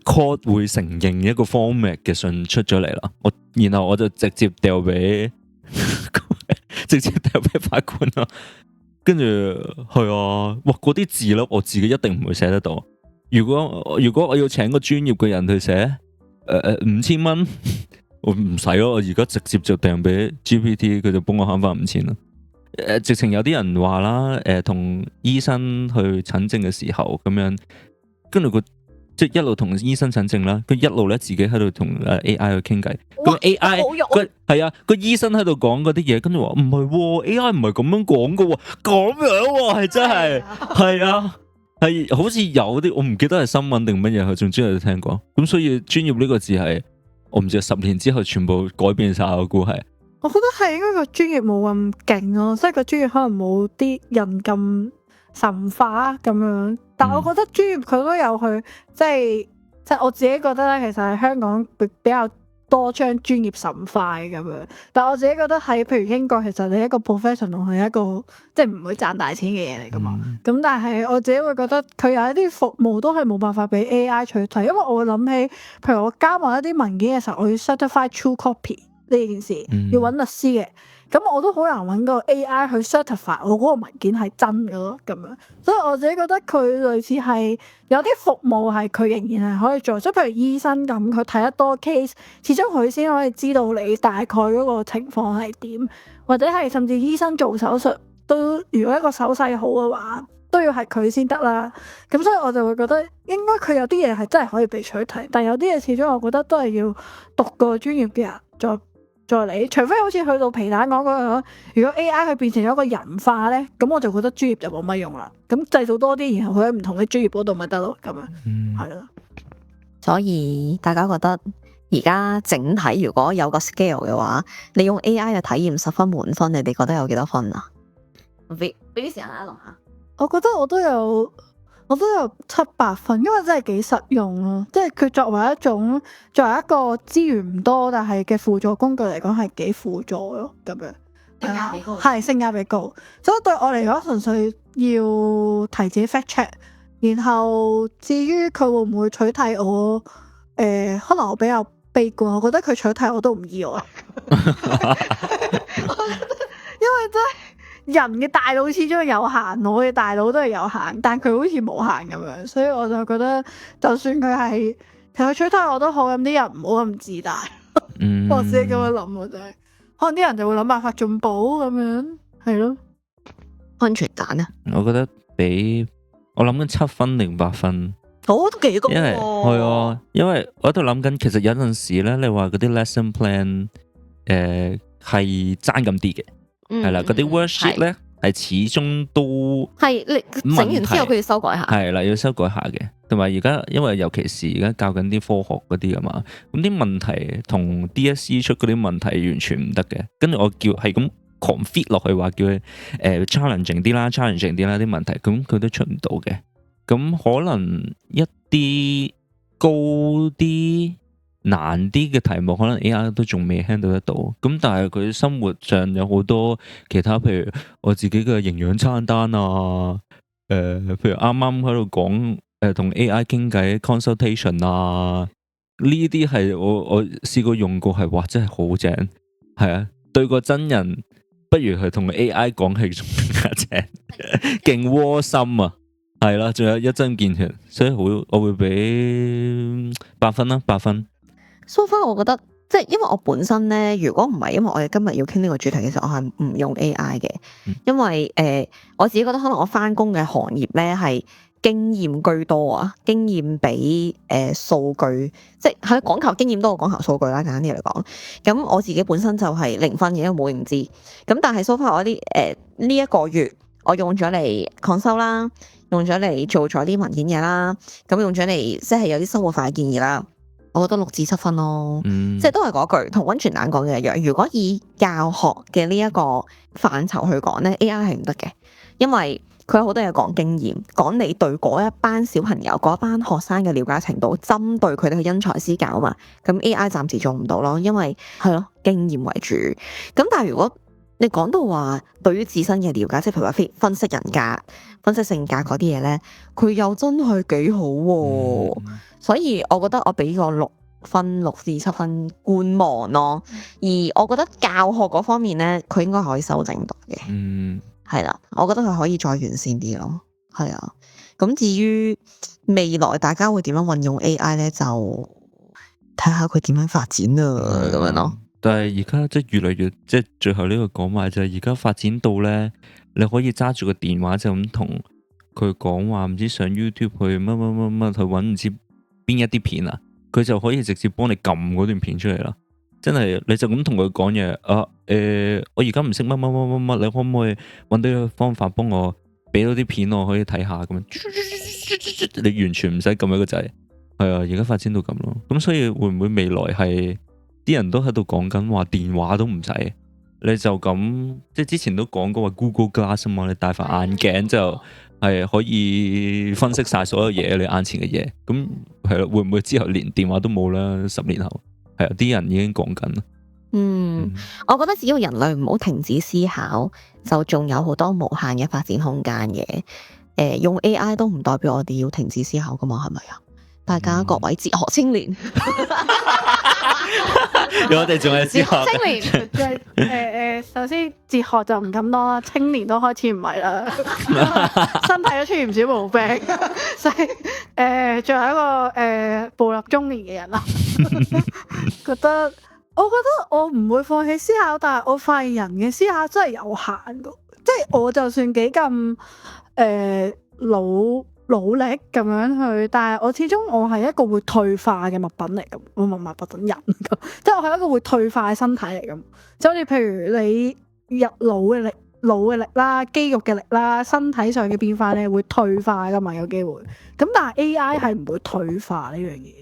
court 會承認一個 format 嘅信出咗嚟啦，然後我就直接掉俾法官啦，跟住係啊，哇嗰啲字粒我自己一定唔會寫得到。如果我要請個專業嘅人去寫，5000蚊，我唔使咯，我而家直接就掟俾 GPT， 佢就幫我慳翻5000啦。直情有啲人話啦，同醫生去診症嘅時候咁樣，跟住即係一路同醫生診症啦，佢一路咧自己喺度同AI 去傾偈。咁 AI 好肉佢係啊，個醫生喺度講嗰啲嘢，跟住話唔係喎，AI 唔係咁樣講噶喎，咁樣喎係真係係啊，係好似有啲我唔記得係新聞定乜嘢，佢總之有聽過。咁所以專業呢個字係我唔知10年之後全部改變晒，我估係。我覺得係應該個專業冇咁勁咯，即係個專業可能冇啲人咁神化咁樣。但係我覺得專業佢都有佢，即係我自己覺得咧，其實係香港比較多將專業神化咁樣。但係我自己覺得喺譬如英國，其實你一個 professional 係一個即係唔會賺大錢嘅嘢嚟噶嘛。咁但係我自己會覺得佢有一啲服務都係冇辦法俾 AI 取替，因為我會諗起，譬如我交埋一啲文件嘅時候，我要 certify true copy 呢件事，要揾律師嘅。咁我都好難揾個 AI 去 certify 我嗰個文件係真嘅咯，咁樣，所以我自己覺得佢類似係有啲服務係佢仍然係可以做，即係譬如醫生咁，佢睇得多 case，始終佢先可以知道你大概嗰個情況係點，或者係甚至醫生做手術都，如果一個手勢好嘅話，都要係佢先得啦。咁所以我就會覺得應該佢有啲嘢係真係可以被取替，但係有啲嘢始終我覺得都係要讀過專業嘅人再嚟，除非好似去到皮蛋講嗰個，如果 AI 佢變成咗一個人化咧，咁我就覺得專業就冇乜用啦。咁製造多啲，然後佢喺唔同嘅專業嗰度咪得咯，咁樣係咯。所以大家覺得而家整體如果有個 scale 嘅話，你用 AI 嘅體驗10分滿分，你哋覺得有幾多分啊？俾啲時間阿龍下。我覺得我都有7-8分，因為真係幾實用咯。即係佢作為一個資源唔多但係嘅輔助工具嚟講，係幾輔助咯咁樣。性價比高，係性價比高。所以對我嚟講，純粹要提自己 fact check。然後至於佢會唔會取替我，可能我比較悲觀，我覺得佢取替我都唔意外，因為真係。人嘅大腦始終係有限，我嘅大腦都係有限，但佢好似無限咁樣，所以我就覺得，就算佢係其實取替我都好，咁啲人唔好咁自大。我自己咁樣諗啊，真係，可能啲人就會諗辦法進步咁樣，係咯。安全蛋啊！我覺得俾我諗緊7分定8分，都幾高喎。因為係啊，因為我喺度諗緊，其實有陣時咧，你話嗰啲 lesson plan 係爭咁啲嘅。係啦，嗰啲 worksheet 咧係始終都係你整完之後佢要修改下，係啦，要修改下嘅。同埋而家因為尤其是而家教緊啲科學嗰啲啊嘛，咁啲問題同 DSE 出嗰啲問題完全唔得嘅。跟住我叫係咁狂 fit 落去話叫佢challenging 啲啦啲問題，咁佢都出唔到嘅。咁可能一啲高啲難啲嘅題目可能 AI 都仲未 handle 得到，咁但係佢生活上有好多其他，譬如我自己嘅營養餐單啊，譬如啱啱喺度講同 AI 傾偈 consultation 啊，呢啲係我試過用過係，哇真係好正，係啊，對個真人不如係同 AI 講係仲更加正，勁窩心啊，係啦，仲有一針見血，所以我會俾8分啦，8分。So far，我覺得即係因為我本身咧，如果唔係因為我哋今日要傾呢個主題，其實我係唔用 AI 嘅，因為我自己覺得可能我返工嘅行業咧係經驗居多啊，經驗比數據，即係講求經驗多過講求數據啦，簡單啲嚟講。咁我自己本身就係0分嘅，因為冇認知。咁但係 so far 我啲呢一個月我用咗嚟 consult 啦，用咗嚟做咗啲文件嘢啦，咁用咗嚟即係有啲生活化嘅建議啦。我覺得6至7分咯，即係都係嗰句，同溫泉蛋講嘅一樣。如果以教學嘅呢一個範疇去講咧，AI 係唔得嘅，因為佢有好多嘢講經驗，講你對嗰一班小朋友、嗰一班學生嘅了解程度，針對佢哋去因材施教嘛。咁 AI 暫時做唔到咯，因為係咯經驗為主。咁但係如果你講到話對於自身嘅了解，即係譬如話分析人格、分析性格嗰啲嘢咧，佢又真係幾好喎。所以我覺得我俾個6至7分觀望咯。而我覺得教學嗰方面咧，佢應該可以修正到嘅。係啦，我覺得佢可以再完善啲咯。係啊，咁至於未來大家會點樣運用 AI 咧，就睇下佢點樣發展啊，咁樣咯。但係而家即係越嚟越，即係最後呢個講話就係而家發展到咧，你可以揸住個電話就咁同佢講話唔知上 YouTube 去乜去揾唔知邊一啲片啊，佢就可以直接幫你撳嗰段片出嚟啦。真係你就咁同佢講嘢啊，我而家唔識乜，你可唔可以揾到個方法幫我俾到啲片我可以睇下咁樣？你完全唔使撳一個掣，係啊，而家發展到咁咯。咁所以會唔會未來係啲人都喺度講緊話電話都唔使，你就咁即係之前都講過話 Google Glass 啊嘛，你戴副眼鏡就係可以分析晒所有嘢你眼前嘅嘢。咁係咯，會唔會之後連電話都冇啦？10年後係啊，啲人已經講緊啦。我覺得只要人類唔好停止思考，就仲有好多無限嘅發展空間嘅。用 AI 都唔代表我哋要停止思考噶嘛，係咪啊？大家各位哲學青年，我哋仲係哲學青年首先哲學就唔敢多啦，青年都開始唔係啦，身體都出現唔少毛病，所以作為一個步入中年嘅人啦，我覺得我唔會放棄思考，但係我發現人嘅思考真係有限噶，即係我就算幾咁努力咁樣去，但係我始終我係一個會退化嘅物品嚟咁，我唔係物品人咁，即係我係一個會退化嘅身體嚟咁，就好似譬如你入腦嘅力啦、肌肉嘅力啦、身體上嘅變化咧會退化噶嘛，有機會。咁但係 AI 係唔會退化呢樣嘢，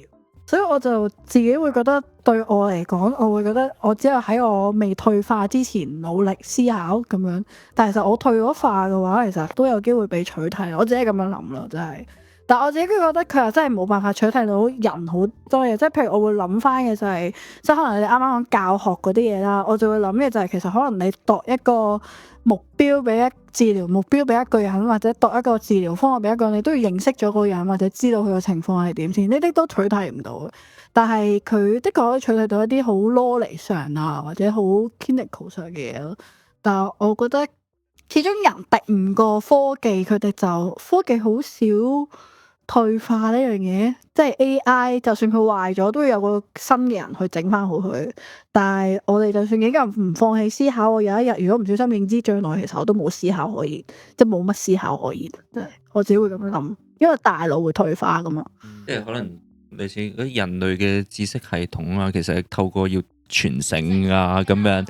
所以我就自己會覺得對我嚟講，我會覺得我只有喺我未退化之前努力思考咁樣。但係其實我退咗化嘅話，其實都有機會被取替。我自己咁樣諗啦，真係。但係我自己覺得佢又真係冇辦法取替到人好多嘢，即係譬如我會諗翻嘅就係，即係可能你啱啱講教學嗰啲嘢啦，我就會諗嘅就係其實可能你度一個目標俾治療目標俾一個人，或者度一個治療方案俾一個人，你都要認識咗嗰個人或者知道佢個情況係點先，呢啲都取替唔到嘅。但係佢的確可以取替到一啲好邏輯上啊，或者好 clinical 上嘅嘢咯。但係我覺得始終人敵唔過科技，佢哋就科技好少退化呢樣嘢，即係 AI 就算佢壞咗，都要有個新嘅人去整翻好佢。但係我哋就算幾咁唔放棄思考，我有一日如果唔小心認知障礙，其實我都冇思考可言，即係冇乜思考可言。即係我自己會咁樣諗，因為大腦會退化噶嘛。即係可能類似嗰啲人類嘅知識系統啊，其實係透過要傳承啊咁樣，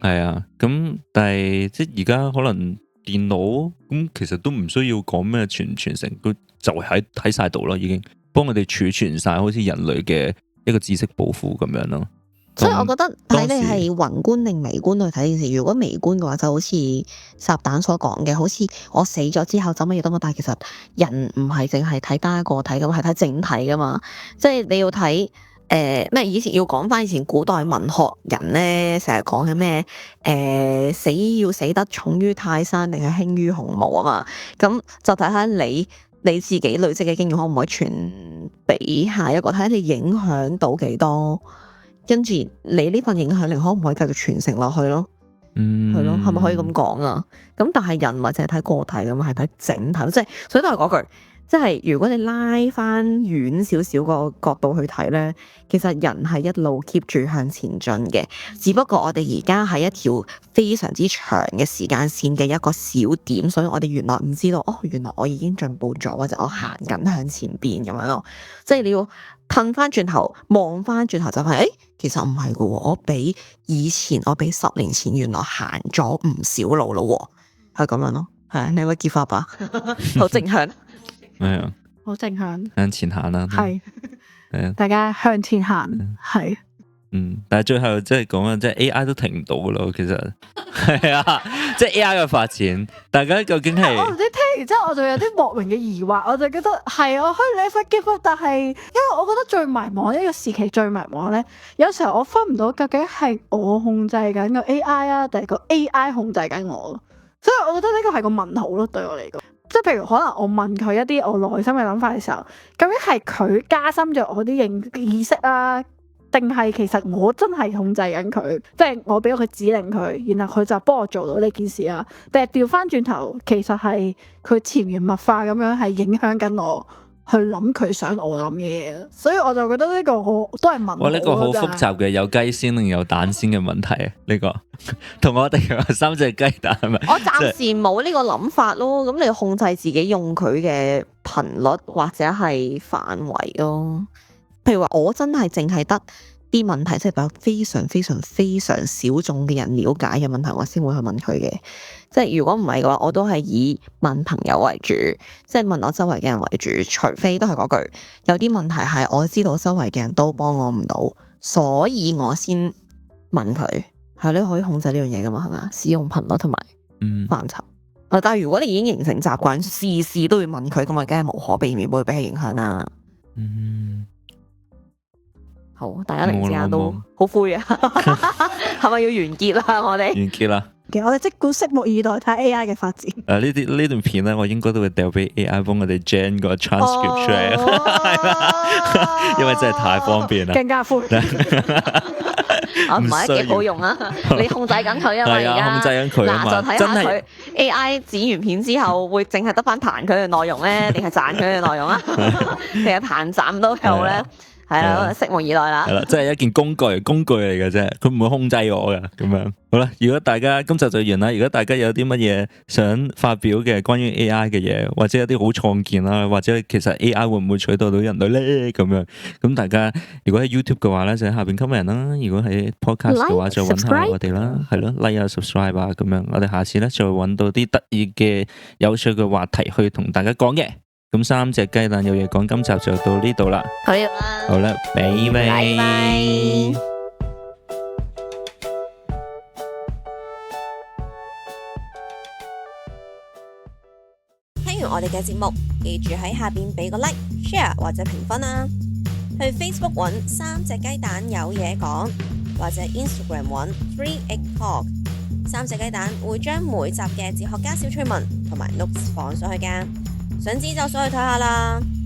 係啊。咁但係即係而家可能電腦咁，其實都唔需要講咩傳承，佢就喺晒度啦，已經幫我哋儲存晒，好似人類嘅一個知識寶庫咁樣咯。所以我覺得睇你係宏觀定微觀去睇件事。如果微觀嘅話，就好似撒旦所講嘅，好似我死咗之後就乜嘢都冇。但係其實人唔係淨係睇單一個體咁，係睇整體噶嘛。即係你要睇咩？以前要講翻以前古代文學人咧，成日講嘅咩死要死得重於泰山，定係輕於鴻毛啊嘛。咁就睇下你自己累積嘅經驗可唔可以傳俾下一個，睇下你影響到幾多。跟住你呢份影響力可唔可以繼續傳承落去咯？係咯，係咪可以咁講啊？咁但係人或者係睇個體咁，係睇整體，即係所以都係嗰句，即係如果你拉翻遠少少個角度去睇咧，其實人係一路 keep 住向前進嘅，只不過我哋而家係一條非常之長嘅時間線嘅一個小點，所以我哋原來唔知道，原來我已經進步咗，或者我行緊向前邊咁樣咯。即係你要褪翻轉頭望翻轉頭就係，其實唔係噶，我比10年前原來行咗唔少路咯，係咁樣咯。係你會結發吧？好正向，係啊，好正向，向前行啦，係啊，大家向前行，係。但係最後即係講啊，即係 AI 都停唔到噶咯，其實係啊，即係 AI 嘅發展，大家究竟係我唔知聽完之後，我就有啲莫名嘅疑惑，我就覺得係我可以 never give up，但係因為我覺得最迷茫呢個時期最迷茫咧，有時候我分唔到究竟係我控制緊個 AI 啊，定係個 AI 控制緊我，所以我覺得呢個係個問號咯，對我嚟講，即係譬如可能我問佢一啲我內心嘅諗法嘅時候，究竟係佢加深咗我啲意識啊？定係其實我真係控制緊佢，即係我俾咗佢指令佢，然後佢就幫我做到呢件事啊？定係調翻轉頭，其實係佢潛移默化咁樣係影響緊我去諗佢想我諗嘅嘢，所以我就覺得呢個我都係問號咯。哇！呢個好真係複雜嘅，有雞先定有蛋先嘅問題啊！呢個同我哋嘅三隻雞蛋係咪？我暫時冇呢個諗法咯。咁你控制自己用佢嘅頻率或者係範圍咯。譬如話，我真係淨係得啲問題，即係有非常非常非常小眾嘅人了解嘅問題，我先會去問佢嘅。即係如果唔係嘅話，我都係以問朋友為主，即係問我周圍嘅人為主。除非都係嗰句，有啲問題係我知道周圍嘅人都幫我唔到，所以我先問佢。係你可以控制呢樣嘢噶嘛？係咪啊？使用頻率同埋範疇。但係如果你已經形成習慣，事事都要問佢，咁啊，梗係無可避免會俾佢影響啦。好，大家突然之間都好灰啊，係咪要完結啦？我哋完結啦。我哋即管拭目以待睇 AI 嘅發展。呢段片咧，我應該都會掉俾 AI 幫我哋 gen 個 transcript 出嚟，係啦，因為真係太方便啦。更加灰。唔係幾好用啊！你控制緊佢啊嘛，而家控制緊佢啊嘛，嗱就睇下佢 AI 剪完片之後會淨係得翻彈佢嘅內容咧，定係讚佢嘅內容啊？定係彈斬都有咧？係啦，拭目以待啦。係啦，即係一件工具嚟嘅啫，佢唔會控制我嘅咁樣。好啦，如果大家今集就完啦。如果大家有啲乜嘢想發表嘅關於 AI 嘅嘢，或者有啲好創建啦，或者其實 AI 會唔會取代到人類咧？咁樣咁大家如果喺 YouTube 嘅話咧，就喺下邊 comment 啦；如果喺 Podcast 嘅話，就揾下我哋啦，係咯，like 啊 subscribe 啊咁樣。我哋下次咧就會揾到啲得意嘅有趣嘅話題去同大家講嘅。咁三隻雞蛋有嘢講，今集就到呢度啦。好啦，拜拜。聽完我哋嘅節目，記住喺下邊俾個 like、share 或者評分啊！去 Facebook 揾三隻雞蛋有嘢講，或者 Instagram 揾 3egg talk。三隻雞蛋會將每集嘅哲學家小趣聞同埋 notes 放上去㗎。想知就上去睇下啦〜